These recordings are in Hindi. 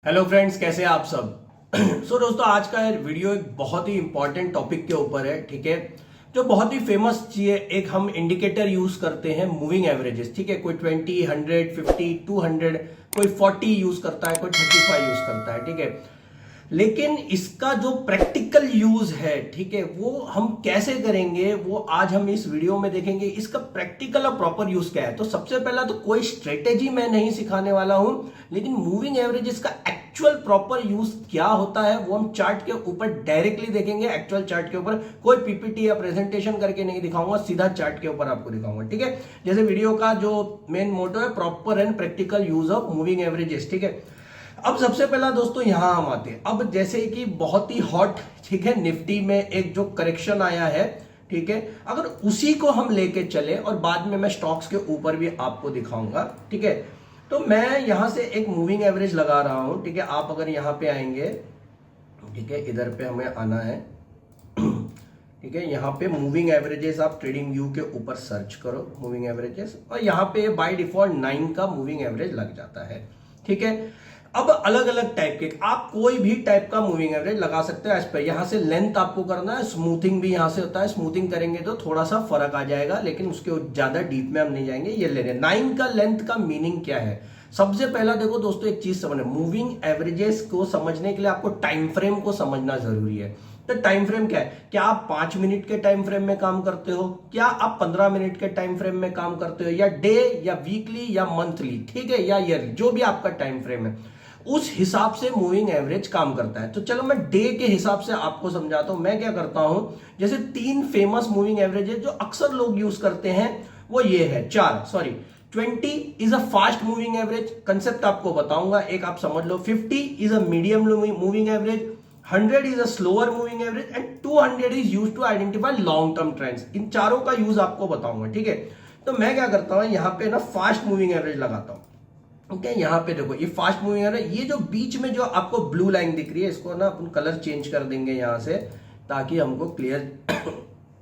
हेलो फ्रेंड्स, कैसे हैं आप सब। दोस्तों, आज का वीडियो एक बहुत ही इंपॉर्टेंट टॉपिक के ऊपर है। ठीक है, जो बहुत ही फेमस चीज है, एक हम इंडिकेटर यूज करते हैं, मूविंग एवरेजेस। ठीक है, कोई 20, 100, 50, 200, कोई 40 यूज करता है, कोई 35 यूज करता है। ठीक है, लेकिन इसका जो प्रैक्टिकल यूज है, ठीक है, वो हम कैसे करेंगे, वो आज हम इस वीडियो में देखेंगे। इसका प्रैक्टिकल और प्रॉपर यूज क्या है। तो सबसे पहला तो कोई स्ट्रेटेजी मैं नहीं सिखाने वाला हूं, लेकिन मूविंग एवरेजेस का एक्चुअल प्रॉपर यूज क्या होता है वो हम चार्ट के ऊपर डायरेक्टली देखेंगे। एक्चुअल चार्ट के ऊपर कोई पीपीटी या प्रेजेंटेशन करके नहीं दिखाऊंगा, सीधा चार्ट के ऊपर आपको दिखाऊंगा। ठीक है, जैसे वीडियो का जो मेन मोटो है, proper and practical use of moving averages. ठीक है, अब सबसे पहला दोस्तों यहां हम आते हैं। अब जैसे कि बहुत ही हॉट, ठीक है, निफ्टी में एक जो करेक्शन आया है, ठीक है, अगर उसी को हम लेके चले और बाद में मैं स्टॉक्स के ऊपर भी आपको दिखाऊंगा। ठीक है, तो मैं यहां से एक मूविंग एवरेज लगा रहा हूं। ठीक है, आप अगर यहां पे आएंगे, ठीक है, इधर पे हमें आना है। ठीक है, यहाँ पे मूविंग एवरेजेस आप ट्रेडिंग व्यू के ऊपर सर्च करो, मूविंग एवरेजेस, और यहाँ पे बाय डिफॉल्ट 9 का मूविंग एवरेज लग जाता है। ठीक है, अब अलग अलग टाइप के आप कोई भी टाइप का मूविंग एवरेज लगा सकते हो। एज पर यहां से लेंथ आपको करना है, स्मूथिंग भी यहां से होता है। स्मूथिंग करेंगे तो थोड़ा सा फर्क आ जाएगा, लेकिन उसके ज्यादा डीप में हम नहीं जाएंगे। ये ले रहे 9 का लेंथ का मीनिंग क्या है। सबसे पहला देखो दोस्तों, एक चीज समझना, मूविंग एवरेजेस को समझने के लिए आपको टाइम फ्रेम को समझना जरूरी है। तो टाइम फ्रेम क्या है? क्या आप 5 मिनट के टाइम फ्रेम में काम करते हो, क्या आप 15 मिनट के टाइम फ्रेम में काम करते हो, या डे या वीकली या मंथली, ठीक है, या ईयरली, जो भी आपका टाइम फ्रेम है, उस हिसाब से मूविंग एवरेज काम करता है। तो चलो मैं डे के हिसाब से आपको समझाता हूं। मैं क्या करता हूं, जैसे 3 फेमस मूविंग एवरेज जो अक्सर लोग यूज करते हैं, वो ये है 20 is a fast moving average, concept आपको बताऊंगा, एक आप समझ लो। 50 is a medium moving average, 100 is a slower moving average, and 200 is used to identify long term trends. इन चारों का यूज आपको बताऊंगा। ठीक है, तो मैं क्या करता हूं, यहां पे ना फास्ट मूविंग एवरेज लगाता हूं। ओके, यहाँ पे देखो, ये फास्ट मूविंग है। ये जो बीच में जो आपको ब्लू लाइन दिख रही है, इसको ना अपन कलर चेंज कर देंगे यहाँ से, ताकि हमको क्लियर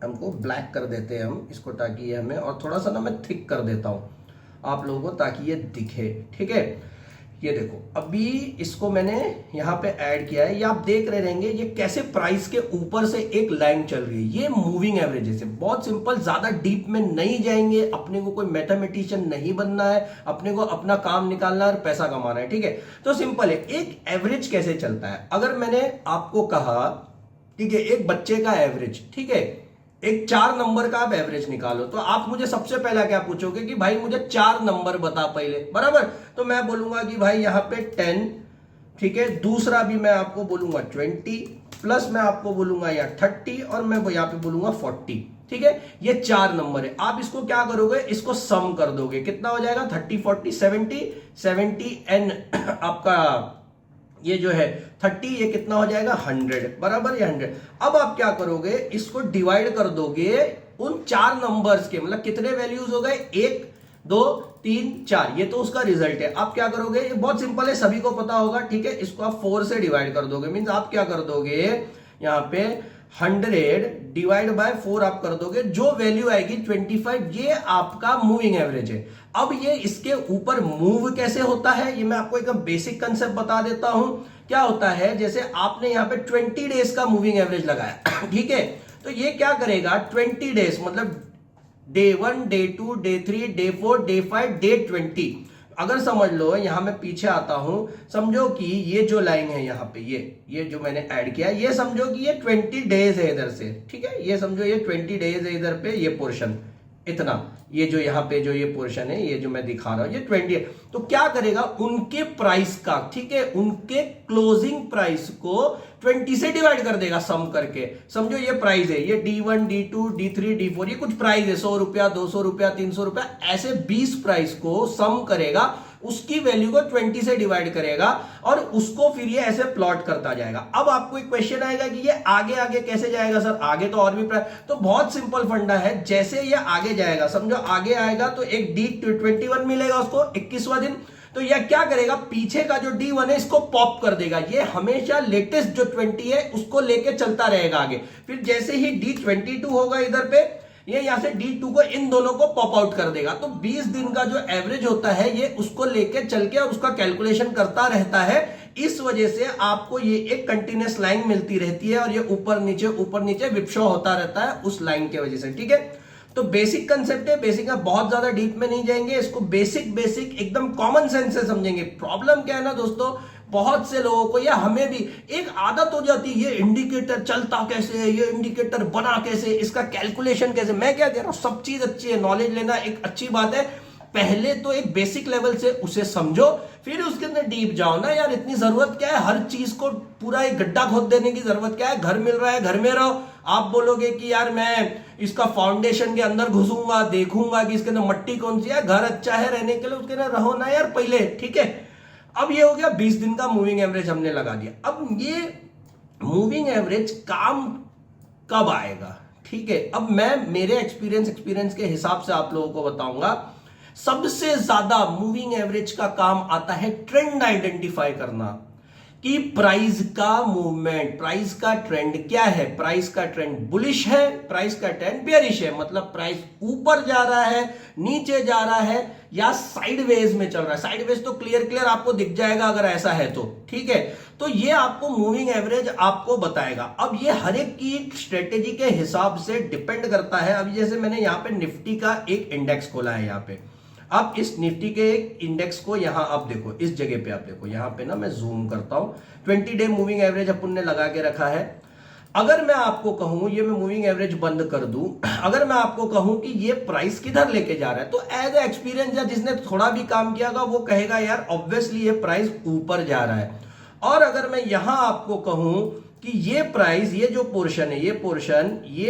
हमको ब्लैक कर देते हैं हम इसको, ताकि ये हमें, और थोड़ा सा ना मैं थिक कर देता हूँ आप लोगों को, ताकि ये दिखे। ठीक है, ये देखो, अभी इसको मैंने यहाँ पे ऐड किया है। ये आप देख रहे रहेंगे ये कैसे प्राइस के ऊपर से एक लाइन चल रही है। ये मूविंग एवरेजेस है, बहुत सिंपल, ज्यादा डीप में नहीं जाएंगे। अपने को कोई मैथमेटिशियन नहीं बनना है, अपने को अपना काम निकालना है और पैसा कमाना है। ठीक है, तो सिंपल है। एक एवरेज कैसे चलता है, अगर मैंने आपको कहा, ठीक है, एक बच्चे का एवरेज, ठीक है, एक 4 नंबर का आप एवरेज निकालो, तो आप मुझे सबसे पहला क्या पूछोगे कि भाई मुझे 4 नंबर बता पहले, बराबर। तो मैं बोलूंगा कि भाई यहाँ पे 10, ठीक है, दूसरा भी मैं आपको बोलूंगा 20, प्लस मैं आपको बोलूंगा यहाँ 30, और मैं यहाँ पे बोलूंगा 40। ठीक है, ये 4 नंबर है। आप इसको क्या करोगे, इसको सम कर दोगे, कितना हो जाएगा, 30, 40, 70 एंड आपका ये जो है 30, ये कितना हो जाएगा, 100, बराबर, ये 100। अब आप क्या करोगे, इसको डिवाइड कर दोगे उन 4 नंबर्स के, मतलब कितने वैल्यूज हो गए, 1, 2, 3, 4, ये तो उसका रिजल्ट है। आप क्या करोगे, ये बहुत सिंपल है, सभी को पता होगा। ठीक है, इसको आप 4 से डिवाइड कर दोगे, मीन्स आप क्या कर दोगे, यहाँ पे 100 डिवाइड बाय 4 आप कर दोगे, जो वैल्यू आएगी 25, ये आपका मूविंग एवरेज है। अब ये इसके ऊपर मूव कैसे होता है, ये मैं आपको एक बेसिक कंसेप्ट बता देता हूं। क्या होता है, जैसे आपने यहाँ पे 20 डेज का मूविंग एवरेज लगाया, ठीक है, तो ये क्या करेगा, 20 डेज मतलब day 1, day 2, day 3, day 4, day 5, day 20। अगर समझ लो, यहां मैं पीछे आता हूं, समझो कि ये जो लाइन है यहाँ पे, ये जो मैंने ऐड किया, ये समझो कि ये 20 डेज है इधर से। ठीक है, ये समझो ये 20 डेज है इधर पे, ये पोर्शन इतना, ये जो यहाँ पे जो ये पोर्शन है, ये जो मैं दिखा रहा हूं, ये 20 है। तो क्या करेगा, उनके प्राइस का, ठीक है, उनके क्लोजिंग प्राइस को 20 से डिवाइड कर देगा, सम करके। समझो ये प्राइस है, ये D1, D2, D3, D4, ये कुछ प्राइस है, 100 रुपया, 200 रुपया, 300 रुपया, ऐसे 20 प्राइस को सम करेगा, उसकी वैल्यू को 20 से डिवाइड करेगा, और उसको फिर ये ऐसे प्लॉट करता जाएगा। अब आपको एक क्वेश्चन आएगा कि ये आगे आगे कैसे जाएगा सर, आगे तो और भी तो बहुत सिंपल फंडा है। जैसे ये आगे जाएगा, समझो आगे आएगा, तो एक D21 मिलेगा उसको 21वां दिन, तो यह क्या करेगा, पीछे का जो D1 है इसको पॉप कर देगा। ये हमेशा लेटेस्ट जो 20 है उसको लेके चलता रहेगा आगे। फिर जैसे ही D22 होगा इधर पे, ये यहां से D2 को, इन दोनों को पॉप आउट कर देगा। तो 20 दिन का जो एवरेज होता है, ये उसको लेके चल के और उसका कैलकुलेशन करता रहता है। इस वजह से आपको ये एक कंटिन्यूअस लाइन मिलती रहती है और ये ऊपर नीचे विपशो होता रहता है उस लाइन की वजह से, ठीक है। तो बेसिक कंसेप्ट है, बेसिक में बहुत ज्यादा डीप में नहीं जाएंगे, इसको बेसिक एकदम कॉमन सेंस से समझेंगे। प्रॉब्लम क्या है ना दोस्तों, बहुत से लोगों को या हमें भी एक आदत हो जाती है, ये इंडिकेटर चलता कैसे है, ये इंडिकेटर बना कैसे, इसका कैलकुलेशन कैसे। मैं क्या कह रहा हूं, सब चीज अच्छी है, नॉलेज लेना एक अच्छी बात है, पहले तो एक बेसिक लेवल से उसे समझो, फिर उसके अंदर डीप जाओ ना यार। इतनी जरूरत क्या है हर चीज को पूरा एक गड्ढा खोद देने की, जरूरत क्या है? घर मिल रहा है घर में रहो। आप बोलोगे कि यार मैं इसका फाउंडेशन के अंदर घुसूंगा, देखूंगा कि इसके अंदर मट्टी कौन सी है, घर अच्छा है रहने के लिए, उसके अंदर रहो ना यार पहले, ठीक है। अब ये हो गया 20 दिन का मूविंग एवरेज हमने लगा दिया। अब ये मूविंग एवरेज काम कब आएगा, ठीक है। अब मैं मेरे एक्सपीरियंस के हिसाब से आप लोगों को बताऊंगा, सबसे ज्यादा मूविंग एवरेज का काम आता है ट्रेंड आइडेंटिफाई करना, कि प्राइस का मूवमेंट, प्राइस का ट्रेंड क्या है। प्राइस का ट्रेंड बुलिश है, प्राइस का ट्रेंड बेयरिश है, मतलब प्राइस ऊपर जा रहा है, नीचे जा रहा है, या साइडवेज में चल रहा है। साइडवेज तो क्लियर आपको दिख जाएगा अगर ऐसा है तो, ठीक है। तो ये आपको मूविंग एवरेज आपको बताएगा। अब ये हर एक की स्ट्रेटेजी के हिसाब से डिपेंड करता है। अब जैसे मैंने यहाँ पे निफ्टी का एक इंडेक्स खोला है, यहाँ पे अब इस निफ्टी के इंडेक्स को यहां आप देखो, इस जगह पे आप देखो, यहां पे ना मैं जूम करता हूं, 20 डे मूविंग एवरेज अपन ने लगा के रखा है। अगर मैं आपको कहूं, ये मैं मूविंग एवरेज बंद कर दूं, अगर मैं आपको कहूं कि ये प्राइस किधर लेके जा रहा है, तो एज ए एक्सपीरियंस या जिसने थोड़ा भी काम किया होगा वो कहेगा यार ऑब्वियसली ये प्राइस ऊपर जा रहा है। और अगर मैं यहां आपको कहूं कि ये प्राइस, ये जो पोर्शन है, ये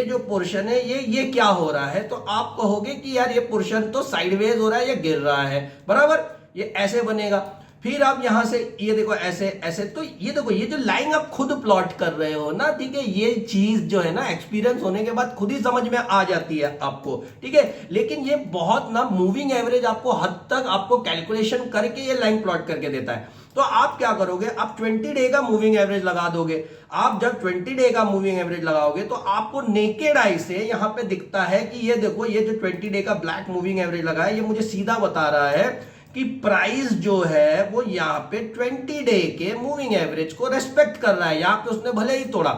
जो पोर्शन है, ये क्या हो रहा है, तो आप कहोगे कि यार ये पोर्शन तो साइडवेज हो रहा है, ये गिर रहा है, बराबर, ये ऐसे बनेगा। फिर आप यहां से ये देखो ऐसे ऐसे, तो ये देखो ये जो लाइन आप खुद प्लॉट कर रहे हो ना, ठीक है, ये चीज जो है ना एक्सपीरियंस होने के बाद खुद ही समझ में आ जाती है आपको, ठीक है। लेकिन ये बहुत ना मूविंग एवरेज आपको हद तक आपको कैलकुलेशन करके ये लाइन प्लॉट करके देता है। तो आप क्या करोगे, आप 20 डे का मूविंग एवरेज लगा दोगे। आप जब 20 डे का मूविंग एवरेज लगाओगे तो आपको नेकेड आई से यहां पे दिखता है कि ये देखो, ये जो 20 डे का ब्लैक मूविंग एवरेज लगा है, ये मुझे सीधा बता रहा है कि प्राइस जो है वो यहां पे 20 डे के मूविंग एवरेज को रेस्पेक्ट कर रहा है। यहां पे उसने भले ही तोड़ा,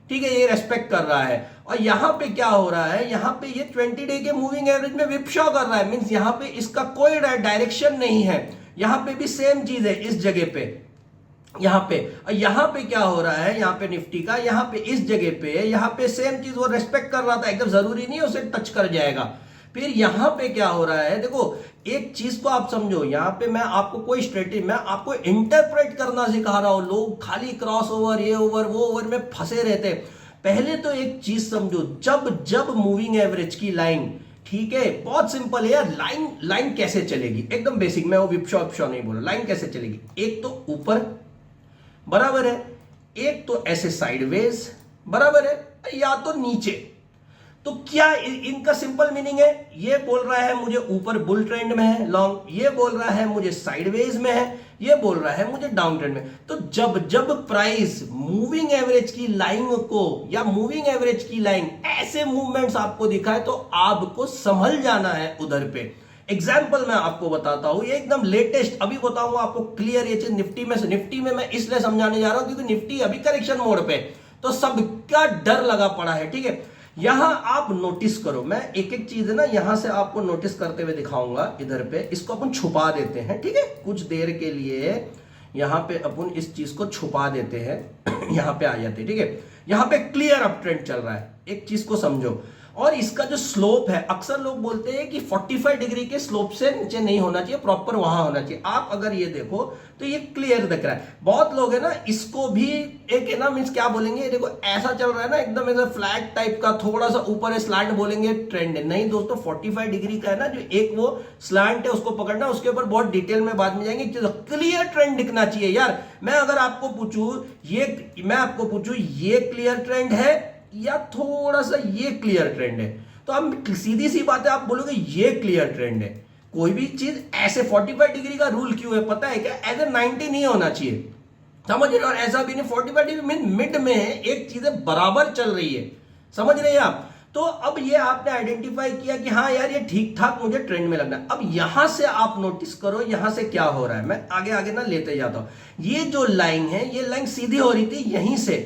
ठीक है, ये रेस्पेक्ट कर रहा है। और यहां पे क्या हो रहा है, यहां पे ये 20 डे के मूविंग एवरेज में विपशो कर रहा है, मींस यहां पे इसका कोई डायरेक्शन नहीं है। यहां पे भी सेम चीज है, इस जगह पे, यहां पे क्या हो रहा है, यहां पे निफ्टी का, यहां पे इस जगह पे, यहां पे सेम चीज वो रेस्पेक्ट कर रहा था, एकदम जरूरी नहीं उसे टच कर जाएगा। फिर यहां पे क्या हो रहा है, देखो एक चीज को आप समझो, यहां पे मैं आपको कोई स्ट्रेटेजी, मैं आपको इंटरप्रेट करना सिखा रहा हूं। लोग खाली क्रॉस ओवर, ये ओवर, वो ओवर में फंसे रहते। पहले तो एक चीज समझो, जब मूविंग एवरेज की लाइन, ठीक है, बहुत सिंपल है यार, लाइन कैसे चलेगी, एकदम बेसिक, मैं वो विपशो नहीं बोल रहा, लाइन कैसे चलेगी, एक तो ऊपर, बराबर है, एक तो ऐसे साइडवेज, बराबर है, या तो नीचे। तो क्या इनका सिंपल मीनिंग है, ये बोल रहा है मुझे ऊपर बुल ट्रेंड में है लॉन्ग, ये बोल रहा है मुझे साइडवेज में है, ये बोल रहा है मुझे डाउन ट्रेंड में। तो जब प्राइस मूविंग एवरेज की लाइन को, या मूविंग एवरेज की लाइन ऐसे मूवमेंट्स आपको दिखाए, तो आपको संभल जाना है उधर पे। एग्जाम्पल मैं आपको बताता हूं, ये एकदम लेटेस्ट अभी बताऊंगा आपको क्लियर ये चीज। निफ्टी में मैं इसलिए समझाने जा रहा हूं क्योंकि निफ्टी अभी करेक्शन मोड पे, तो सबका डर लगा पड़ा है, ठीक है। यहां आप नोटिस करो, मैं एक एक चीज है ना यहां से आपको नोटिस करते हुए दिखाऊंगा। इधर पे इसको अपन छुपा देते हैं, ठीक है, कुछ देर के लिए यहां पे अपन इस चीज को छुपा देते हैं यहां पे आ जाते हैं, ठीक है। यहां पे क्लियर अप ट्रेंड चल रहा है, एक चीज को समझो। और इसका जो स्लोप है, अक्सर लोग बोलते हैं कि 45 डिग्री के स्लोप से नीचे नहीं होना चाहिए, प्रॉपर वहां होना चाहिए। आप अगर ये देखो तो ये क्लियर दिख रहा है। बहुत लोग है ना इसको भी एक है ना, मींस क्या बोलेंगे, देखो ऐसा चल रहा है ना, एकदम ऐसा फ्लैट टाइप का, थोड़ा सा ऊपर है स्लैंट, बोलेंगे ट्रेंड है। नहीं दोस्तों, 45 डिग्री का है ना, जो एक वो स्लैंट है उसको पकड़ना, उसके ऊपर बहुत डिटेल में बाद में जाएंगे। क्लियर ट्रेंड दिखना चाहिए यार। मैं अगर आपको पूछूं, ये क्लियर ट्रेंड है या थोड़ा सा ये क्लियर ट्रेंड है, तो अब सीधी सी बात है, आप बोलोगे ये क्लियर ट्रेंड है। कोई भी चीज ऐसे 45 डिग्री का रूल क्यों है पता है क्या, ऐसे 90 नहीं होना चाहिए, समझ रहे हो। और ऐसा भी नहीं, 45 डिग्री मीन मिड में है, एक चीजें बराबर चल रही है, समझ रहे हैं आप। तो अब ये आपने आइडेंटिफाई किया कि हाँ यार ये ठीक ठाक मुझे ट्रेंड में लगना है। अब यहां से आप नोटिस करो यहां से क्या हो रहा है, मैं आगे आगे ना लेते जाता हूं। ये जो लाइन है ये लाइन सीधी हो रही थी, यहीं से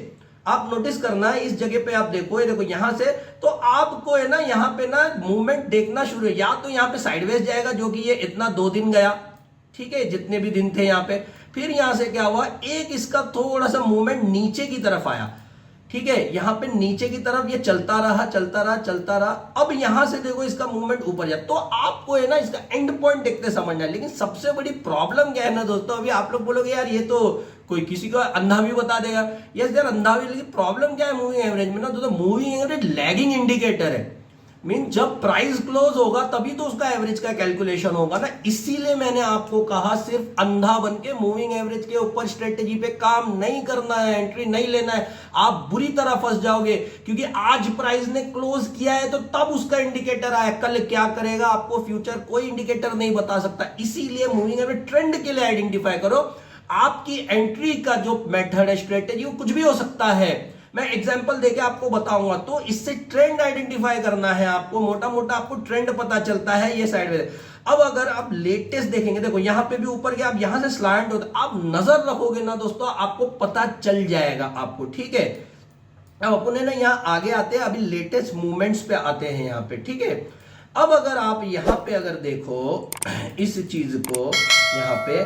आप नोटिस करना है इस जगह पे आप देखो, ये देखो यहां से, तो आपको है ना यहां पे ना मूवमेंट देखना शुरू है। या तो यहां पे साइडवेज जाएगा जो कि ये इतना 2 दिन गया, ठीक है, जितने भी दिन थे यहां पे, फिर यहां से क्या हुआ, एक इसका थोड़ा सा मूवमेंट नीचे की तरफ आया, ठीक है, यहां पे नीचे की तरफ ये चलता रहा चलता रहा चलता रहा। अब यहां से देखो इसका मूवमेंट ऊपर जाए, तो आपको है ना इसका एंड पॉइंट देखते समझना है। लेकिन सबसे बड़ी प्रॉब्लम क्या है ना दोस्तों, अभी आप लोग बोलोगे यार ये तो कोई किसी को अंधा भी बता देगा, यस यार अंधा भी, लेकिन प्रॉब्लम क्या है मूविंग एवरेज में ना दोस्तों, मूविंग एवरेज लैगिंग इंडिकेटर है। मीन जब प्राइस क्लोज होगा तभी तो उसका एवरेज का कैलकुलेशन होगा ना। इसीलिए मैंने आपको कहा सिर्फ अंधा बन के मूविंग एवरेज के ऊपर स्ट्रेटेजी पे काम नहीं करना है, एंट्री नहीं लेना है, आप बुरी तरह फंस जाओगे। क्योंकि आज प्राइस ने क्लोज किया है तो तब उसका इंडिकेटर आया, कल क्या करेगा आपको फ्यूचर कोई इंडिकेटर नहीं बता सकता। इसीलिए मूविंग एवरेज ट्रेंड के लिए आइडेंटिफाई करो। आपकी एंट्री का जो मेथड है, स्ट्रेटेजी, वो कुछ भी हो सकता है। मैं एग्जांपल देके आपको बताऊंगा, तो इससे ट्रेंड आइडेंटिफाई करना है आपको, मोटा मोटा आपको ट्रेंड पता चलता है ये साइड में। अब अगर आप लेटेस्ट देखेंगे, देखो यहां पे भी ऊपर गया, आप यहां से स्लैंट होता, आप नजर रखोगे ना दोस्तों आपको पता चल जाएगा आपको, ठीक है। अब अपन है ना यहाँ आगे आते हैं, अभी लेटेस्ट मूवमेंट्स पे आते हैं यहाँ पे, ठीक है। अब अगर आप यहाँ पे अगर देखो इस चीज को, यहाँ पे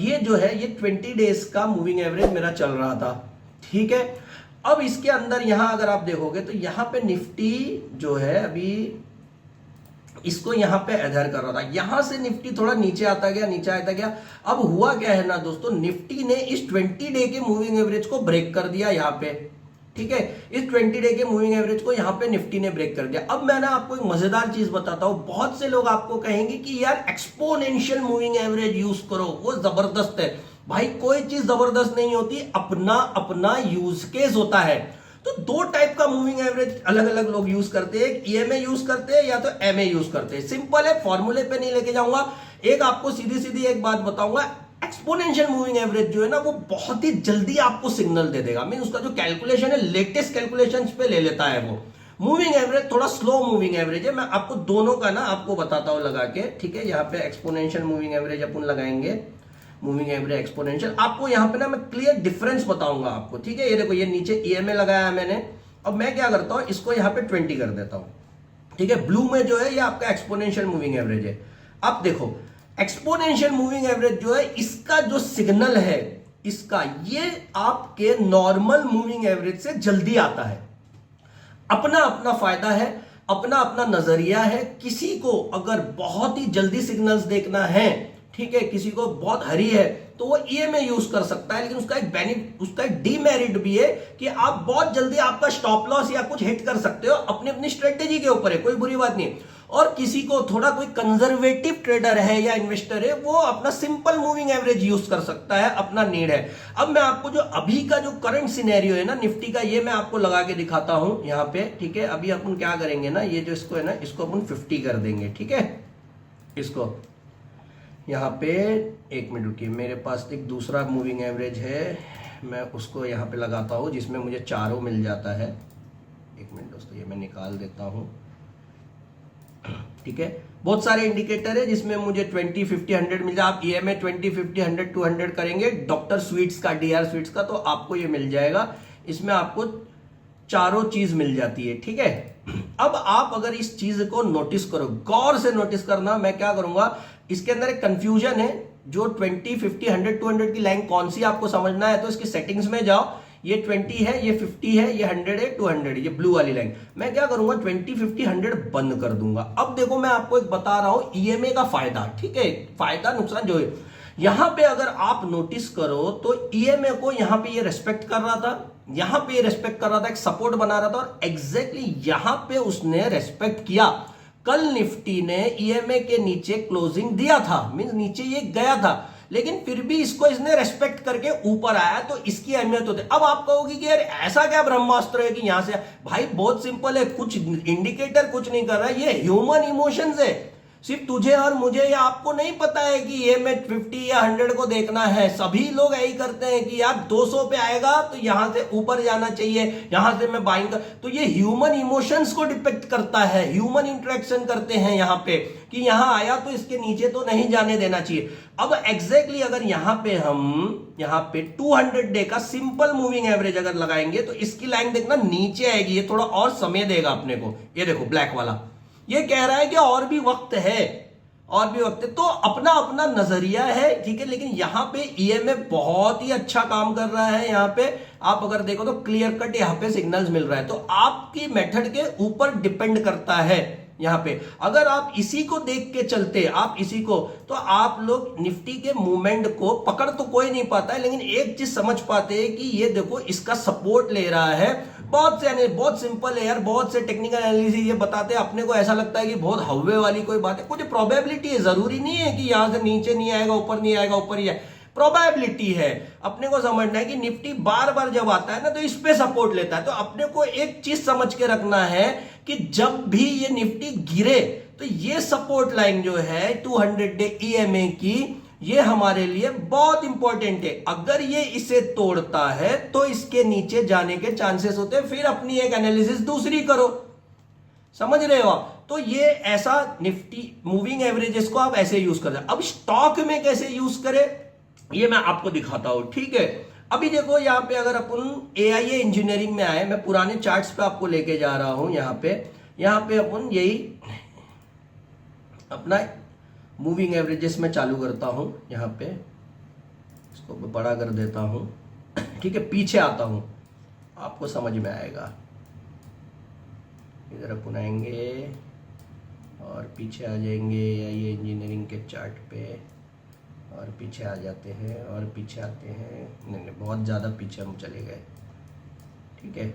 ये जो है ये 20 डेज का मूविंग एवरेज मेरा चल रहा था, ठीक है। अब इसके अंदर यहां अगर आप देखोगे तो यहां पे निफ्टी जो है अभी इसको यहां पे अधर कर रहा था, यहां से निफ्टी थोड़ा नीचे आता गया, नीचे आता गया। अब हुआ क्या है ना दोस्तों, निफ्टी ने इस 20 डे के मूविंग एवरेज को ब्रेक कर दिया यहां पे, ठीक है। इस 20 डे के मूविंग एवरेज को यहां पे निफ्टी ने ब्रेक कर दिया। अब मैं ना आपको एक मजेदार चीज बताता हूं, बहुत से लोग आपको कहेंगे कि यार एक्सपोनेंशियल मूविंग एवरेज यूज करो, वो जबरदस्त है। भाई कोई चीज जबरदस्त नहीं होती, अपना अपना यूज केस होता है। तो 2 टाइप का मूविंग एवरेज अलग अलग लोग यूज करते हैं, ईएमए यूज करते हैं या तो एमए यूज करते हैं। सिंपल है, फॉर्मूले पे नहीं लेके जाऊंगा। एक आपको सीधी सीधी एक बात बताऊंगा, एक्सपोनेंशियल मूविंग एवरेज जो है ना वो बहुत ही जल्दी आपको सिग्नल दे देगा। मीन उसका जो कैलकुलेशन है लेटेस्ट कैलकुलेशन पे ले लेता है वो। मूविंग एवरेज थोड़ा स्लो मूविंग एवरेज है। मैं आपको दोनों का ना आपको बताता हूं लगा के, ठीक है। यहाँ पे एक्सपोनेंशियल मूविंग एवरेज अपन लगाएंगे, मूविंग एवरेज एक्सपोनेंशियल, आपको यहां पे ना मैं क्लियर डिफरेंस बताऊंगा आपको, ठीक है। ये देखो ये नीचे ईएमए लगाया मैंने, अब मैं क्या करता हूं इसको यहां पे 20 कर देता हूं, ठीक है। ब्लू में जो है ये आपका एक्सपोनेंशियल मूविंग एवरेज है। अब देखो एक्सपोनेंशियल मूविंग एवरेज जो है इसका जो सिग्नल है इसका, ये आपके नॉर्मल मूविंग एवरेज से जल्दी आता है। अपना अपना फायदा है, अपना अपना नजरिया है। किसी को अगर बहुत ही जल्दी सिग्नल्स देखना है, ठीक है, किसी को बहुत हरी है तो वो ईएमए यूज कर सकता है। लेकिन उसका एक डीमेरिट भी है कि आप बहुत जल्दी आपका स्टॉप लॉस या कुछ हिट कर सकते हो, अपनी अपनी स्ट्रेटेजी के ऊपर है, कोई बुरी बात नहीं। और किसी को थोड़ा कोई कंजर्वेटिव ट्रेडर है या इन्वेस्टर है, वो अपना सिंपल मूविंग एवरेज यूज कर सकता है, अपना नीड है। अब मैं आपको जो अभी का जो करंट सिनेरियो है ना निफ्टी का, ये मैं आपको लगा के दिखाता हूं यहाँ पे, ठीक है। अभी अपन क्या करेंगे ना, ये जो इसको है ना इसको अपन 50 कर देंगे, ठीक है। इसको यहाँ पे 1 मिनट रुकिए, मेरे पास एक दूसरा मूविंग एवरेज है, मैं उसको यहाँ पे लगाता हूँ जिसमें मुझे चारों मिल जाता है। 1 मिनट दोस्तों, ये मैं निकाल देता हूँ, ठीक है। बहुत सारे इंडिकेटर है जिसमें मुझे 20, 50, 100 मिल जाए। आप ईएमए 20, 50, 100, 200 करेंगे डॉक्टर स्वीट्स का, डीआर स्वीट्स का, तो आपको ये मिल जाएगा। इसमें आपको चारों चीज मिल जाती है, ठीक है। अब आप अगर इस चीज को नोटिस करो, गौर से नोटिस करना, मैं क्या करूंगा, इसके अंदर एक कंफ्यूजन है, जो 20, 50, 100, 200 की लाइन कौन सी आपको समझना है तो इसकी सेटिंग्स में जाओ। ये 20 है, ये 50 है, ये 100 है, 200 है, ये ब्लू वाली लाइन। मैं क्या करूंगा 20, 50, 100 बंद कर दूंगा। अब देखो मैं आपको एक बता रहा हूं ईएमए का फायदा, ठीक है, फायदा नुकसान जो है। यहां पे अगर आप नोटिस करो तो ईएमए को यहां पे ये रेस्पेक्ट कर रहा था, यहां पे ये रेस्पेक्ट कर रहा था, एक सपोर्ट बना रहा था, और एग्जैक्टली यहां पे उसने रेस्पेक्ट किया। कल निफ्टी ने ईएमए के नीचे क्लोजिंग दिया था, मींस नीचे ये गया था, लेकिन फिर भी इसको इसने रेस्पेक्ट करके ऊपर आया, तो इसकी अहमियत होती है। अब आप कहोगे कि यार ऐसा क्या ब्रह्मास्त्र है कि यहां से, भाई बहुत सिंपल है, कुछ इंडिकेटर कुछ नहीं कर रहा है, ये ह्यूमन इमोशंस है। सिर्फ तुझे और मुझे या आपको नहीं पता है कि ये मैं 50 या 100 को देखना है। सभी लोग यही करते हैं कि यार 200 पे आएगा तो यहां से ऊपर जाना चाहिए, यहां से मैं बाइंग कर। तो ये ह्यूमन इमोशंस को डिपेक्ट करता है, ह्यूमन इंटरेक्शन करते हैं यहां पे कि यहां आया तो इसके नीचे तो नहीं जाने देना चाहिए। अब एग्जैक्टली अगर यहां पे 200 डे का सिंपल मूविंग एवरेज अगर लगाएंगे तो इसकी लाइन देखना नीचे आएगी, ये थोड़ा और समय देगा अपने को। ये देखो ब्लैक वाला ये कह रहा है कि और भी वक्त है, और भी वक्त है। तो अपना अपना नजरिया है, ठीक है। लेकिन यहां पे ईएमएफ बहुत ही अच्छा काम कर रहा है। यहां पे आप अगर देखो तो क्लियर कट यहां पे सिग्नल्स मिल रहा है। तो आपकी मेथड के ऊपर डिपेंड करता है। यहां पे अगर आप इसी को देख के चलते, आप इसी को, तो आप लोग निफ्टी के मूवमेंट को पकड़ तो कोई नहीं पाता है, लेकिन एक चीज समझ पाते हैं कि ये देखो इसका सपोर्ट ले रहा है। बहुत सिंपल है यार, बहुत से टेक्निकल एनालिसिस ये बताते हैं। अपने को ऐसा लगता है कि बहुत हव्वे वाली कोई बात है, कुछ प्रोबेबिलिटी है। जरूरी नहीं है कि यहां से नीचे नहीं आएगा, ऊपर नहीं आएगा, ऊपर ही आएगा। प्रोबेबिलिटी है। अपने को समझना है कि निफ्टी बार बार जब आता है ना तो इस पे सपोर्ट लेता है। तो अपने को एक चीज समझ के रखना है कि जब भी ये निफ्टी गिरे तो ये सपोर्ट लाइन जो है 200 डे ईएमए की, ये हमारे लिए बहुत इंपॉर्टेंट है। अगर ये इसे तोड़ता है तो इसके नीचे जाने के चांसेस होते हैं। फिर अपनी एक एनालिसिस दूसरी करो, समझ रहे हो। तो ये ऐसा निफ्टी मूविंग एवरेजेस को आप ऐसे यूज करते हैं। अब स्टॉक में कैसे यूज करें ये मैं आपको दिखाता हूं, ठीक है। अभी देखो यहां पे अगर अपन एआईए इंजीनियरिंग में आए, मैं पुराने चार्ट्स पे आपको लेके जा रहा हूं। यहां पे अपन यही अपना मूविंग एवरेजेस में चालू करता हूं। यहां पे इसको बड़ा कर देता हूं, ठीक है। पीछे आता हूं, आपको समझ में आएगा। इधर अपन आएंगे और पीछे आ जाएंगे एआईए इंजीनियरिंग के चार्ट पे, और पीछे आ जाते हैं और पीछे आते हैं। नहीं, बहुत ज़्यादा पीछे हम चले गए, ठीक है।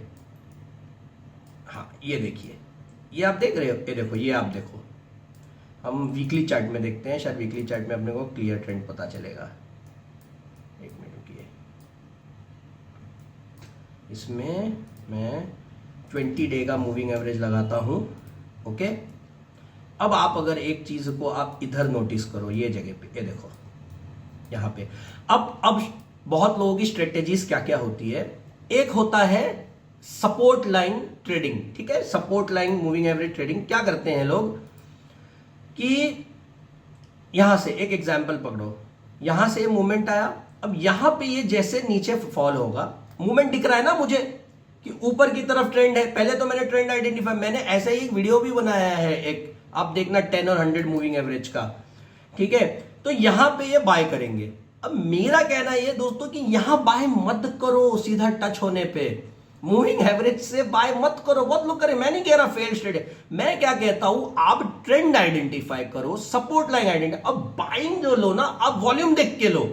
हाँ ये देखिए, ये आप देख रहे हो, ये देखो, ये आप देखो। हम वीकली चार्ट में देखते हैं, शायद वीकली चार्ट में अपने को क्लियर ट्रेंड पता चलेगा। एक मिनट रुकिए, इसमें मैं 20 डे का मूविंग एवरेज लगाता हूं, ओके। अब आप अगर एक चीज को आप इधर नोटिस करो, ये जगह पे, ये देखो यहां पे। अब बहुत लोगों की स्ट्रेटेजीज क्या क्या होती है। एक होता है सपोर्ट लाइन ट्रेडिंग, ठीक है। Support line moving average trading क्या करते हैं लोग कि यहां से एक एग्जांपल पकड़ो, यहां से मूवमेंट आया। अब यहां पे ये जैसे नीचे फॉल होगा, मूवमेंट दिख रहा है ना मुझे कि ऊपर की तरफ ट्रेंड है। पहले तो मैंने ट्रेंड आइडेंटिफाई, मैंने ऐसे ही एक वीडियो भी बनाया है एक, आप देखना 10 और 100 मूविंग एवरेज का, ठीक है। तो यहां पे ये बाय करेंगे। अब मेरा कहना ये दोस्तों कि यहां बाय मत करो, सीधा टच होने पे मूविंग एवरेज से बाय मत करो। बहुत लोग करें, मैं नहीं कह रहा फेल स्ट्रेट है। मैं क्या कहता हूं, आप ट्रेंड आइडेंटिफाई करो, सपोर्ट लाइन आइडेंटिफाई। अब बाइंग जो लो ना, आप वॉल्यूम देख के लो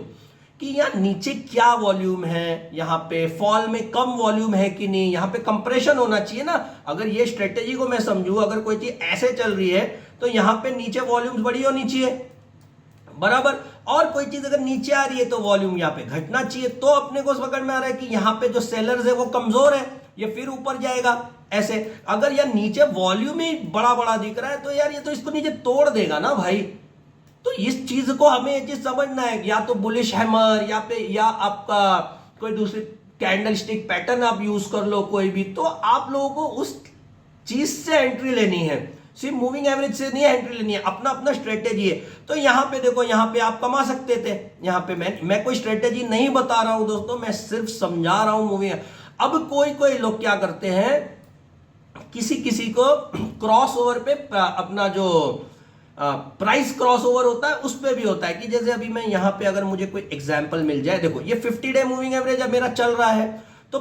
कि यहां नीचे क्या वॉल्यूम है, यहां पे फॉल में कम वॉल्यूम है कि नहीं, यहां पे कंप्रेशन होना चाहिए ना। अगर ये स्ट्रेटेजी को मैं समझू, अगर कोई चीज ऐसे चल रही है तो यहां पे नीचे वॉल्यूम्स बड़ी होनी चाहिए, बराबर। और कोई चीज अगर नीचे आ रही है तो वॉल्यूम यहाँ पे घटना चाहिए। तो अपने को पकड़ में आ रहा है कि यहाँ पे जो सेलर्स है वो कमजोर है, ये फिर ऊपर जाएगा ऐसे। अगर यार नीचे वॉल्यूम ही बड़ा बड़ा दिख रहा है तो यार ये तो इसको नीचे तोड़ देगा ना भाई। तो इस चीज को हमें ये चीज समझना है, या तो बुलिश हैमर या आपका कोई दूसरी कैंडल स्टिक पैटर्न आप यूज कर लो कोई भी, तो आप लोगों को उस चीज से एंट्री लेनी है, सिर्फ मूविंग एवरेज से नहीं एंट्री लेनी है। अपना अपना स्ट्रेटेजी है। तो यहां पे देखो, यहां पे आप कमा सकते थे। यहां पे मैं कोई स्ट्रेटेजी नहीं बता रहा हूं दोस्तों, मैं सिर्फ समझा रहा हूं मूविंग। अब कोई लोग क्या करते हैं, किसी को क्रॉस ओवर पे अपना जो प्राइस क्रॉस ओवर होता है उस पे भी होता है कि जैसे अभी मैं यहां पे अगर मुझे कोई एग्जांपल मिल जाए, देखो ये 50 डे मूविंग एवरेज अब मेरा चल रहा है। तो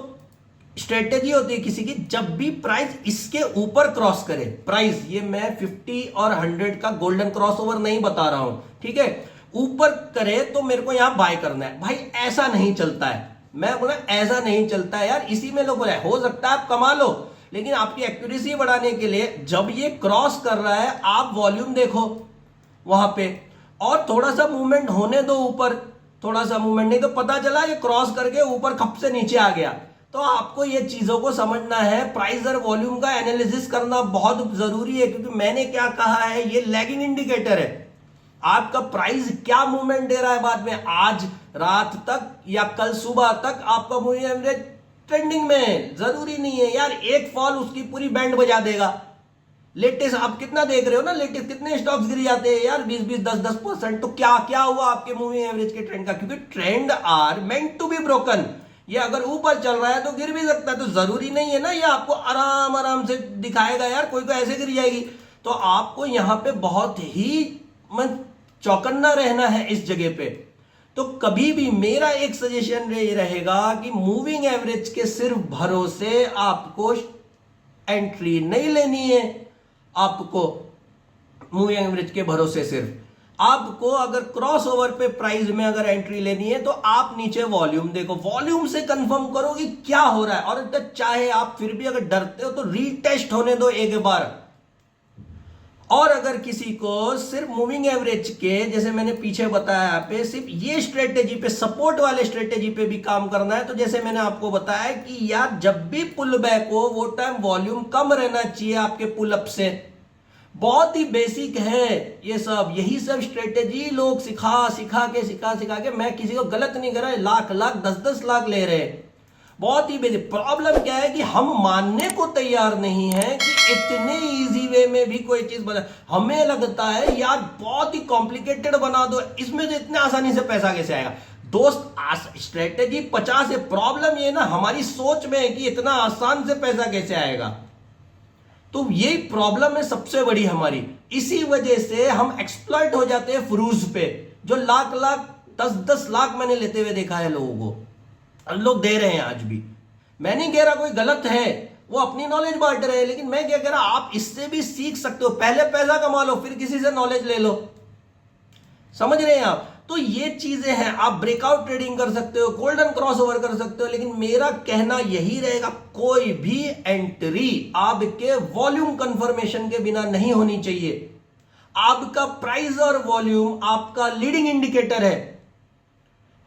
स्ट्रेटेजी होती है किसी की, जब भी प्राइस इसके ऊपर क्रॉस करे, प्राइस ये मैं 50 और 100 का गोल्डन क्रॉस ओवर नहीं बता रहा हूं, ठीक है, ऊपर करे तो मेरे को यहां बाय करना है। भाई ऐसा नहीं चलता है, मैं बोला ऐसा नहीं चलता है यार। इसी में लोग बोला हो सकता है आप कमा लो, लेकिन आपकी एक्यूरेसी बढ़ाने के लिए जब ये क्रॉस कर रहा है आप वॉल्यूम देखो वहां पे, और थोड़ा सा मूवमेंट होने दो ऊपर, थोड़ा सा मूवमेंट, नहीं तो पता चला ये क्रॉस करके ऊपर खप से नीचे आ गया तो आपको ये चीजों को समझना है, प्राइस और वॉल्यूम का एनालिसिस करना बहुत जरूरी है, क्योंकि मैंने क्या कहा है, ये लैगिंग इंडिकेटर है। आपका प्राइस क्या मूवमेंट दे रहा है बाद में, आज रात तक या कल सुबह तक आपका मूविंग एवरेज ट्रेंडिंग में है। जरूरी नहीं है यार एक फॉल उसकी पूरी बैंड बजा देगा। लेटेस्ट आप कितना देख रहे हो ना, लेटेस्ट कितने स्टॉक्स गिर जाते हैं यार, 20-20, 10-10%। तो क्या क्या हुआ आपके मूविंग एवरेज के ट्रेंड का, क्योंकि trend are meant to be broken. ये अगर ऊपर चल रहा है तो गिर भी सकता है, तो जरूरी नहीं है ना ये आपको आराम आराम से दिखाएगा यार, कोई को ऐसे गिर जाएगी। तो आपको यहां पे बहुत ही चौकन्ना रहना है इस जगह पे। तो कभी भी मेरा एक सजेशन ये रहेगा कि मूविंग एवरेज के सिर्फ भरोसे आपको एंट्री नहीं लेनी है। आपको मूविंग एवरेज के भरोसे सिर्फ आपको अगर क्रॉस ओवर पे प्राइस में अगर एंट्री लेनी है तो आप नीचे वॉल्यूम देखो, वॉल्यूम से कंफर्म करो कि क्या हो रहा है। और चाहे आप फिर भी अगर डरते हो तो रीटेस्ट होने दो एक बार। और अगर किसी को सिर्फ मूविंग एवरेज के, जैसे मैंने पीछे बताया यहाँ पे, सिर्फ ये स्ट्रेटेजी पे, सपोर्ट वाले स्ट्रेटेजी पे भी काम करना है, तो जैसे मैंने आपको बताया कि यार जब भी पुल बैक हो वो टाइम वॉल्यूम कम रहना चाहिए आपके पुल अप से। बहुत ही बेसिक है ये सब, यही सब स्ट्रेटेजी लोग सिखा के, मैं किसी को गलत नहीं कर रहा, लाख 10-10 लाख ले रहे। बहुत ही बेसिक। प्रॉब्लम क्या है कि हम मानने को तैयार नहीं है कि इतने इजी वे में भी कोई चीज बना। हमें लगता है यार बहुत ही कॉम्प्लिकेटेड बना दो, इसमें तो इतने आसानी से पैसा कैसे आएगा। दोस्त स्ट्रेटेजी 50 है, प्रॉब्लम ये ना हमारी सोच में है कि इतना आसान से पैसा कैसे आएगा। तो ये प्रॉब्लम है सबसे बड़ी हमारी। इसी वजह से हम एक्सप्लॉइट हो जाते हैं फ्रूज पे, जो लाख 10-10 लाख मैंने लेते हुए देखा है लोगों को, लोग दे रहे हैं आज भी। मैं नहीं कह रहा कोई गलत है, वो अपनी नॉलेज बांट रहे हैं, लेकिन मैं क्या कह रहा, आप इससे भी सीख सकते हो। पहले पैसा कमा लो, फिर किसी से नॉलेज ले लो। समझ रहे हैं आप? तो ये चीजें हैं। आप ब्रेकआउट ट्रेडिंग कर सकते हो, गोल्डन क्रॉसओवर कर सकते हो, लेकिन मेरा कहना यही रहेगा, कोई भी एंट्री आपके वॉल्यूम कंफर्मेशन के बिना नहीं होनी चाहिए। आपका प्राइस और वॉल्यूम आपका लीडिंग इंडिकेटर है,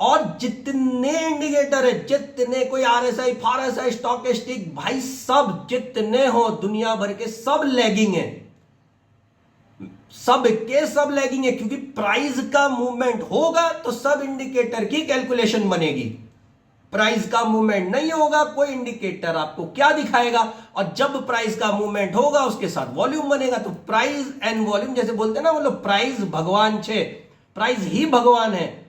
और जितने इंडिकेटर है, जितने कोई आरएसआई, फारएसआई, स्टॉकेस्टिक, भाई सब जितने हो दुनिया भर के, सब लैगिंग है, सब के सब लैगिंग है। क्योंकि प्राइस का मूवमेंट होगा तो सब इंडिकेटर की कैलकुलेशन बनेगी। प्राइस का मूवमेंट नहीं होगा, कोई इंडिकेटर आपको क्या दिखाएगा। और जब प्राइस का मूवमेंट होगा उसके साथ वॉल्यूम बनेगा। तो प्राइस एंड वॉल्यूम, जैसे बोलते हैं ना, मतलब प्राइस भगवान छे, प्राइस ही भगवान है।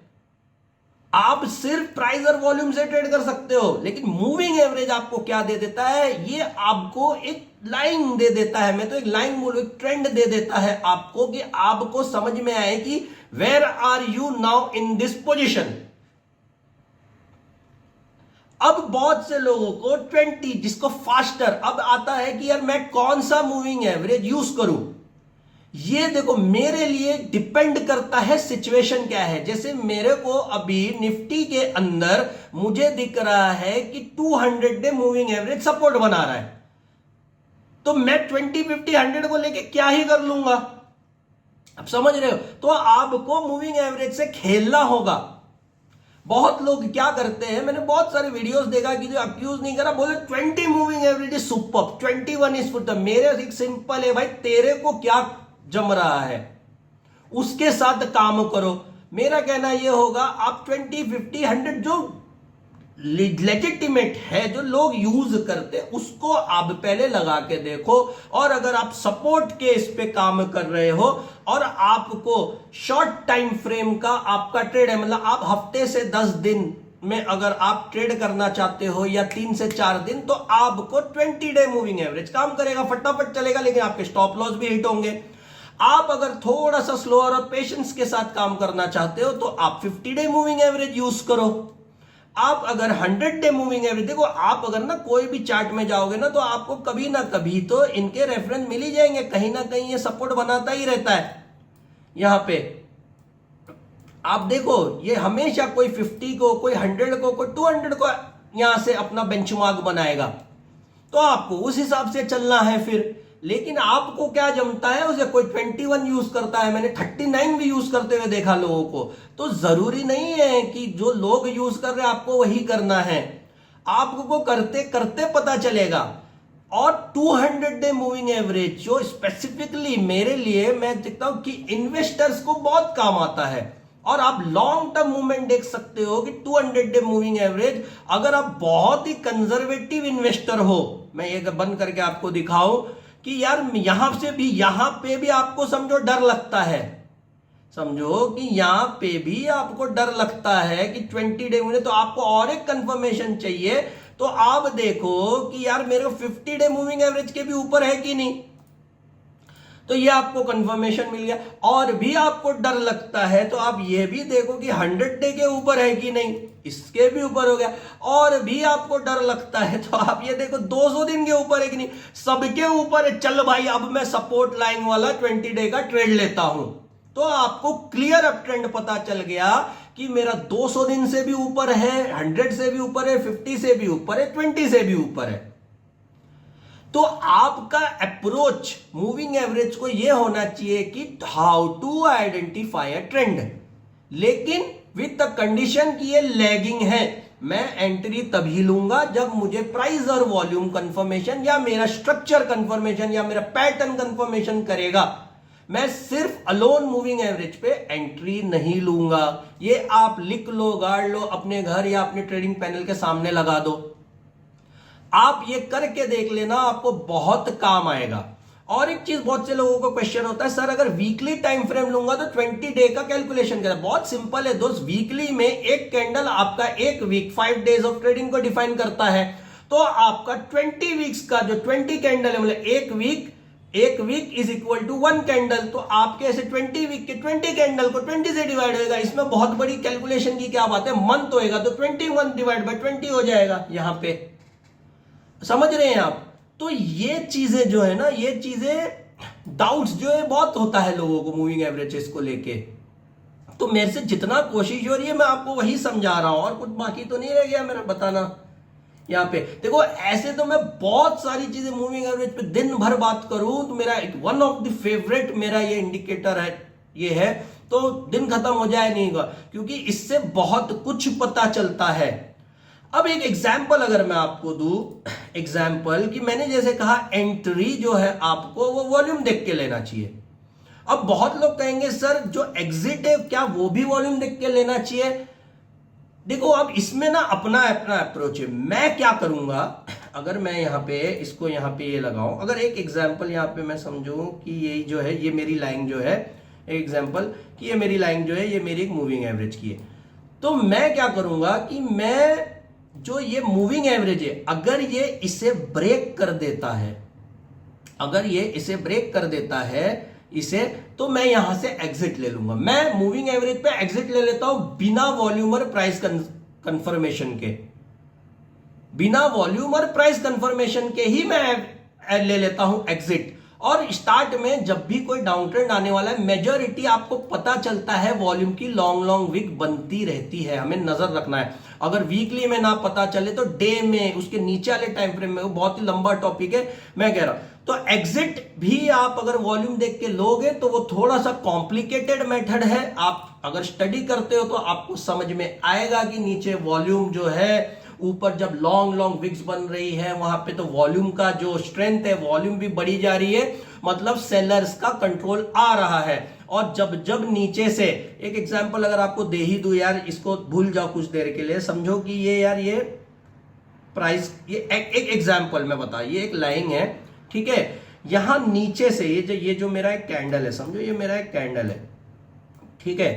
आप सिर्फ प्राइस और वॉल्यूम से ट्रेड कर सकते हो, लेकिन मूविंग एवरेज आपको क्या दे देता है, ये आपको एक लाइन दे देता है। मैं तो एक लाइन बोलूं, एक ट्रेंड दे देता है आपको, कि आपको समझ में आए कि where are you now in this position. अब बहुत से लोगों को 20, जिसको फास्टर, अब आता है कि यार मैं कौन सा मूविंग एवरेज यूज करूं। ये देखो, मेरे लिए डिपेंड करता है सिचुएशन क्या है। जैसे मेरे को अभी निफ्टी के अंदर मुझे दिख रहा है कि 200 डे मूविंग एवरेज सपोर्ट बना रहा है, तो मैं 20, 50, 100 को लेके क्या ही कर लूंगा। अब समझ रहे हो? तो आपको मूविंग एवरेज से खेलना होगा। बहुत लोग क्या करते हैं, मैंने बहुत सारे वीडियोस देखा कि जो अक्यूज नहीं करा, बोले 20 moving average is super, 21 is foot. मेरे एक सिंपल है भाई, तेरे को क्या जम रहा है उसके साथ काम करो। मेरा कहना यह होगा, आप 20, 50, 100 जो लेजिटिमेट है, जो लोग यूज करते हैं, उसको आप पहले लगा के देखो। और अगर आप सपोर्ट के इस पे काम कर रहे हो और आपको शॉर्ट टाइम फ्रेम का आपका ट्रेड है, मतलब आप हफ्ते से 10 दिन में अगर आप ट्रेड करना चाहते हो, या 3 से 4 दिन, तो आपको 20 डे मूविंग एवरेज काम करेगा, फटाफट चलेगा, लेकिन आपके स्टॉप लॉस भी हिट होंगे। आप अगर थोड़ा सा स्लोअर और पेशेंस के साथ काम करना चाहते हो तो आप 50 डे मूविंग एवरेज यूज करो। आप अगर 100 डे मूविंग एवरेज, देखो आप अगर ना कोई भी चार्ट में जाओगे ना, तो आपको कभी ना कभी तो इनके रेफरेंस मिल ही जाएंगे, कहीं ना कहीं ये सपोर्ट बनाता ही रहता है। यहां पे आप देखो, ये हमेशा कोई 50 को, कोई 100 को, कोई 200 को यहां से अपना बेंचमार्क बनाएगा, तो आपको उस हिसाब से चलना है फिर। लेकिन आपको क्या जमता है, उसे कोई 21 यूज करता है, मैंने 39 भी यूज करते हुए देखा लोगों को। तो जरूरी नहीं है कि जो लोग यूज कर रहे हैं आपको वही करना है। आपको करते करते पता चलेगा। और 200 डे मूविंग एवरेज जो स्पेसिफिकली मेरे लिए मैं देखता हूं कि इन्वेस्टर्स को बहुत काम आता है। और आप लॉन्ग टर्म मूवमेंट देख सकते हो कि 200 डे मूविंग एवरेज, अगर आप बहुत ही कंजर्वेटिव इन्वेस्टर हो, मैं ये बंद करके आपको दिखाऊं कि यार यहां पे भी आपको समझो डर लगता है, समझो कि यहां पे भी आपको डर लगता है कि 20 डे मूविंग, तो आपको और एक कंफर्मेशन चाहिए। तो आप देखो कि यार मेरे को 50 डे मूविंग एवरेज के भी ऊपर है कि नहीं, तो ये आपको कंफर्मेशन मिल गया। और भी आपको डर लगता है तो आप ये भी देखो कि 100 डे के ऊपर है कि नहीं, इसके भी ऊपर हो गया। और भी आपको डर लगता है तो आप ये देखो 200 दिन के ऊपर है कि नहीं, सबके ऊपर है। चल भाई अब मैं सपोर्ट लाइन वाला 20 डे का ट्रेड लेता हूं, तो आपको क्लियर अप ट्रेंड पता चल गया कि मेरा 200 दिन से भी ऊपर है, 100 से भी ऊपर है, 50 से भी ऊपर है, 20 से भी ऊपर है। तो आपका अप्रोच मूविंग एवरेज को यह होना चाहिए कि how to identify a trend, लेकिन विद द कंडीशन कि ये लैगिंग है। मैं एंट्री तभी लूंगा जब मुझे प्राइस और वॉल्यूम कंफर्मेशन या मेरा स्ट्रक्चर कंफर्मेशन या मेरा पैटर्न कंफर्मेशन करेगा। मैं सिर्फ अलोन मूविंग एवरेज पे एंट्री नहीं लूंगा। ये आप लिख लो, गाड़ लो, अपने घर या अपने ट्रेडिंग पैनल के सामने लगा दो। आप ये करके देख लेना, आपको बहुत काम आएगा। और एक चीज बहुत से लोगों को क्वेश्चन होता है, सर अगर वीकली टाइम फ्रेम लूंगा तो 20 डे का कैलकुलेशन कैसे? बहुत सिंपल है दोस्त, वीकली में एक कैंडल आपका एक वीक 5 डेज ऑफ ट्रेडिंग को डिफाइन करता है। तो आपका 20 वीक्स का जो 20 कैंडल है, मतलब एक week is equal to 1 candle. तो आपके ऐसे 20 वीक के 20 कैंडल को 20 से डिवाइड होगा। इसमें बहुत बड़ी कैलकुलेशन की क्या बात है, मंथ होएगा तो 21 डिवाइड बाय 20 हो जाएगा। यहां पे समझ रहे हैं आप? तो ये चीजें जो है ना, ये चीजें डाउट्स जो है बहुत होता है लोगों को मूविंग एवरेजेस को लेके। तो मेरे से जितना कोशिश हो रही है मैं आपको वही समझा रहा हूं, और कुछ बाकी तो नहीं रह गया मेरा बताना। यहां पे देखो, ऐसे तो मैं बहुत सारी चीजें मूविंग एवरेज पे दिन भर बात करूं तो मेरा एक वन ऑफ द फेवरेट मेरा ये इंडिकेटर है, ये है, तो दिन खत्म हो जाए नहीं होगा, क्योंकि इससे बहुत कुछ पता चलता है। अब एक एग्जाम्पल अगर मैं आपको दूं, एग्जाम्पल कि मैंने जैसे कहा एंट्री जो है आपको वो वॉल्यूम देख के लेना चाहिए। अब बहुत लोग कहेंगे सर जो एग्जिट है क्या वो भी वॉल्यूम देख के लेना चाहिए? देखो अब इसमें ना अपना अपना अप्रोच है। मैं क्या करूंगा, अगर मैं यहां पे इसको यहां पे ये लगाऊं, अगर एक एग्जाम्पल यहां पे मैं समझूं कि ये जो है ये मेरी लाइन जो है, एग्जाम्पल कि ये मेरी लाइन जो है ये मेरी एक मूविंग एवरेज की है, तो मैं क्या करूंगा कि मैं जो ये मूविंग एवरेज है अगर ये इसे ब्रेक कर देता है, अगर ये इसे ब्रेक कर देता है इसे, तो मैं यहां से एग्जिट ले लूंगा। मैं मूविंग एवरेज पे एग्जिट ले लेता हूं बिना वॉल्यूम और प्राइस कंफर्मेशन के, बिना वॉल्यूम और प्राइस कंफर्मेशन के ही मैं ले लेता हूं एग्जिट। और स्टार्ट में जब भी कोई डाउन ट्रेंड आने वाला है, मेजॉरिटी आपको पता चलता है वॉल्यूम की लॉन्ग वीक बनती रहती है, हमें नजर रखना है। अगर वीकली में ना पता चले तो डे में, उसके नीचे वाले टाइम फ्रेम में, वो बहुत ही लंबा टॉपिक है मैं कह रहा हूं। तो एग्जिट भी आप अगर वॉल्यूम देख के लोगे तो वो थोड़ा सा कॉम्प्लिकेटेड मेथड है। आप अगर स्टडी करते हो तो आपको समझ में आएगा कि नीचे वॉल्यूम जो है, ऊपर जब लॉन्ग विक्स बन रही है वहां पे तो वॉल्यूम का जो स्ट्रेंथ है वॉल्यूम भी बढ़ी जा रही है, मतलब सेलर्स का कंट्रोल आ रहा है। और जब नीचे से, एक एग्जांपल अगर आपको दे ही दूं यार, इसको भूल जाओ कुछ देर के लिए, समझो कि ये यार ये प्राइस, ये एक एग्जांपल मैं बता, ये एक लाइन है, ठीक है, यहां नीचे से ये जो मेरा एक कैंडल है, समझो ये मेरा एक कैंडल है, ठीक है।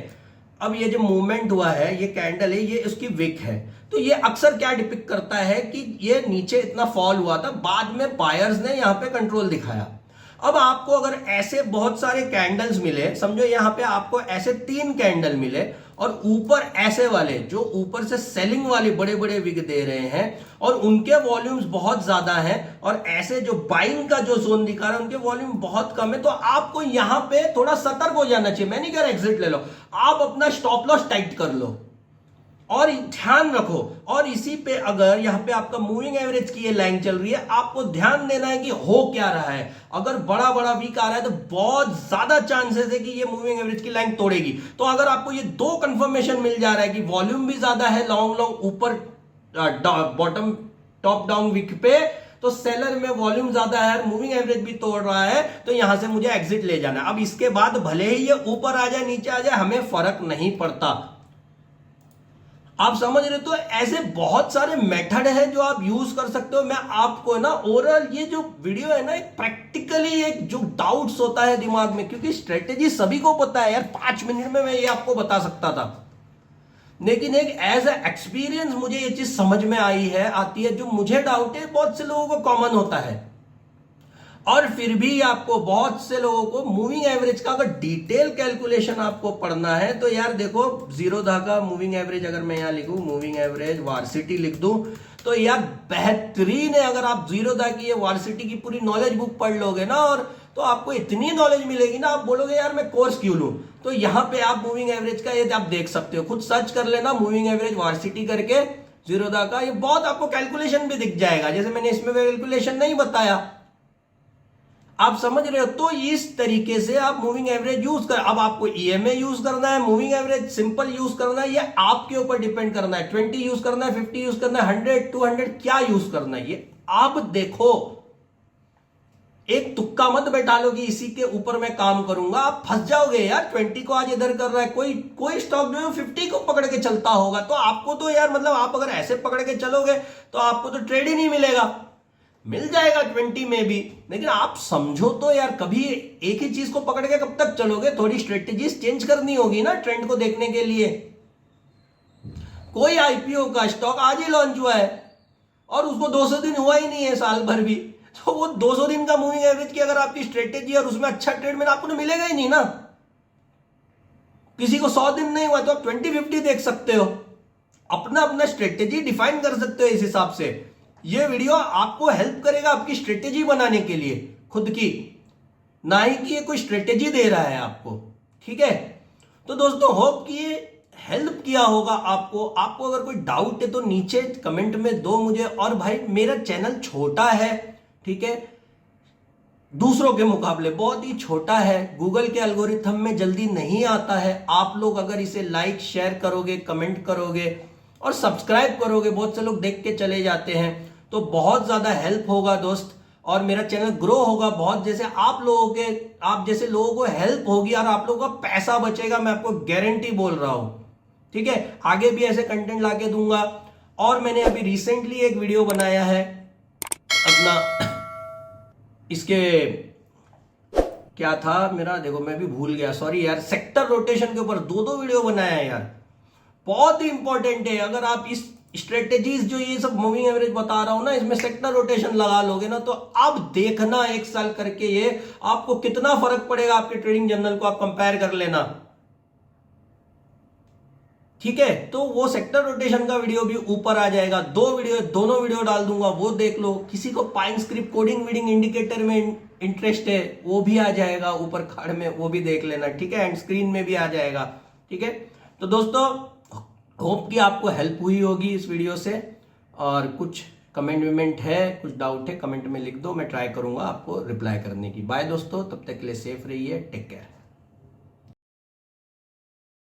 अब ये जो मूवमेंट हुआ है, ये कैंडल है, ये उसकी विक है। तो ये अक्सर क्या डिपिक्ट करता है कि ये नीचे इतना फॉल हुआ था, बाद में बायर्स ने यहां पे कंट्रोल दिखाया। अब आपको अगर ऐसे बहुत सारे कैंडल्स मिले, समझो यहां पे आपको ऐसे 3 कैंडल मिले, और ऊपर ऐसे वाले जो ऊपर से सेलिंग वाले बड़े बड़े विग दे रहे हैं और उनके वॉल्यूम्स बहुत ज्यादा हैं, और ऐसे जो बाइंग का जो जोन दिखा रहा है उनके वॉल्यूम बहुत कम है, तो आपको यहां पे थोड़ा सतर्क हो जाना चाहिए। मैं नहीं कह रहा एग्जिट ले लो, आप अपना स्टॉप लॉस टाइट कर लो और ध्यान रखो। और इसी पे अगर यहां पे आपका मूविंग एवरेज की ये लाइन चल रही है, आपको ध्यान देना है कि हो क्या रहा है। अगर बड़ा वीक आ रहा है तो बहुत ज्यादा चांसेस है कि ये मूविंग एवरेज की लाइन तोड़ेगी। तो अगर आपको ये 2 कंफर्मेशन मिल जा रहा है कि वॉल्यूम भी ज्यादा है, लॉन्ग ऊपर बॉटम टॉप डाउन विक पे, तो सेलर में वॉल्यूम ज्यादा है, मूविंग एवरेज भी तोड़ रहा है, तो यहां से मुझे एग्जिट ले जाना है। अब इसके बाद भले ही ये ऊपर आ जाए नीचे आ जाए, हमें फर्क नहीं पड़ता। आप समझ रहे? तो ऐसे बहुत सारे मेथड है जो आप यूज कर सकते हो। मैं आपको ना ओवरऑल ये जो वीडियो है ना, एक प्रैक्टिकली एक जो डाउट्स होता है दिमाग में, क्योंकि स्ट्रेटेजी सभी को पता है यार, 5 मिनट में मैं ये आपको बता सकता था, लेकिन एक एज ए एक्सपीरियंस मुझे ये चीज समझ में आती है, जो मुझे डाउट है बहुत से लोगों को कॉमन होता है। और फिर भी आपको बहुत से लोगों को मूविंग एवरेज का अगर डिटेल कैलकुलेशन आपको पढ़ना है, तो यार देखो जीरो धागा मूविंग एवरेज, अगर मैं यहां लिखूं मूविंग एवरेज वार्सिटी लिख दूं, तो यार बेहतरीन है। अगर आप जीरो धागा की वार्सिटी की पूरी नॉलेज बुक पढ़ लोगे ना, और तो आपको इतनी नॉलेज मिलेगी ना, आप बोलोगे यार मैं कोर्स क्यों लूं। तो यहां पे आप मूविंग एवरेज का ये आप देख सकते हो, खुद सर्च कर लेना मूविंग एवरेज वार्सिटी करके जीरो धागा, ये बहुत आपको कैलकुलेशन भी दिख जाएगा। जैसे मैंने इसमें कैलकुलेशन नहीं बताया, आप समझ रहे हो? तो इस तरीके से आप मूविंग एवरेज यूज कर, अब आपको ईएमए यूज करना है, मूविंग एवरेज सिंपल यूज करना है, ये आपके ऊपर डिपेंड करना है। 20 यूज करना है, 50 यूज करना है, 100, 200 क्या यूज करना है, ये आप देखो। एक तुक्का मत बैठा लो कि इसी के ऊपर मैं काम करूंगा, आप फंस जाओगे यार। 20 को आज इधर कर रहा है, कोई स्टॉक जो है 50 को पकड़ के चलता होगा, तो आपको तो यार मतलब आप अगर ऐसे पकड़ के चलोगे तो आपको तो ट्रेड ही नहीं मिलेगा। मिल जाएगा 20 में भी, लेकिन आप समझो तो यार, कभी एक ही चीज को पकड़ के कब तक चलोगे? थोड़ी स्ट्रेटेजीज चेंज करनी होगी ना ट्रेंड को देखने के लिए। कोई आईपीओ का स्टॉक आज ही लॉन्च हुआ है और उसको 200 दिन हुआ ही नहीं है, साल भर भी, तो वो 200 दिन का मूविंग एवरेज की अगर आपकी स्ट्रेटेजी और उसमें अच्छा ट्रेड में आपको तो मिलेगा ही नहीं ना। किसी को 100 दिन नहीं हुआ तो आप 20-50 देख सकते हो, अपना अपना स्ट्रेटेजी डिफाइन कर सकते हो इस हिसाब से। ये वीडियो आपको हेल्प करेगा आपकी स्ट्रेटेजी बनाने के लिए खुद की, ना ही कि ये कोई स्ट्रेटेजी दे रहा है आपको, ठीक है? तो दोस्तों होप कि ये हेल्प किया होगा आपको। आपको अगर कोई डाउट है तो नीचे कमेंट में दो मुझे। और भाई मेरा चैनल छोटा है, ठीक है, दूसरों के मुकाबले बहुत ही छोटा है, गूगल के एल्गोरिथम में जल्दी नहीं आता है। आप लोग अगर इसे लाइक शेयर करोगे, कमेंट करोगे और सब्सक्राइब करोगे, बहुत से लोग देख के चले जाते हैं, तो बहुत ज्यादा हेल्प होगा दोस्त, और मेरा चैनल ग्रो होगा बहुत। जैसे आप जैसे लोगों को हेल्प होगी और आप लोगों का पैसा बचेगा, मैं आपको गारंटी बोल रहा हूं, ठीक है? आगे भी ऐसे कंटेंट लाके दूंगा। और मैंने अभी रिसेंटली एक वीडियो बनाया है अपना, इसके क्या था मेरा, देखो मैं भी भूल गया, सॉरी यार, सेक्टर रोटेशन के ऊपर 2 वीडियो बनाया है यार, बहुत ही इंपॉर्टेंट है। अगर आप इस स्ट्रेटेजीज जो ये सब मूविंग एवरेज बता रहा हूं ना, इसमें सेक्टर रोटेशन लगा लोगे ना, तो अब देखना 1 साल करके ये आपको कितना फर्क पड़ेगा। आपके ट्रेडिंग जर्नल को आप कंपेयर कर लेना, ठीक है? तो वो सेक्टर रोटेशन का वीडियो भी ऊपर आ जाएगा, दोनों वीडियो डाल दूंगा, वो देख लो। किसी को pine script coding weeding indicator में इंटरेस्ट है, वो भी आ जाएगा ऊपर कार्ड में, वो भी देख लेना, ठीक है? एंड स्क्रीन में भी आ जाएगा, ठीक है? तो दोस्तों होप कि आपको हेल्प हुई होगी इस वीडियो से। और कुछ कमेंट है, कुछ डाउट है, कमेंट में लिख दो, मैं ट्राई करूंगा आपको रिप्लाई करने की। बाय दोस्तों, तब तक के लिए सेफ रहिए, टेक केयर।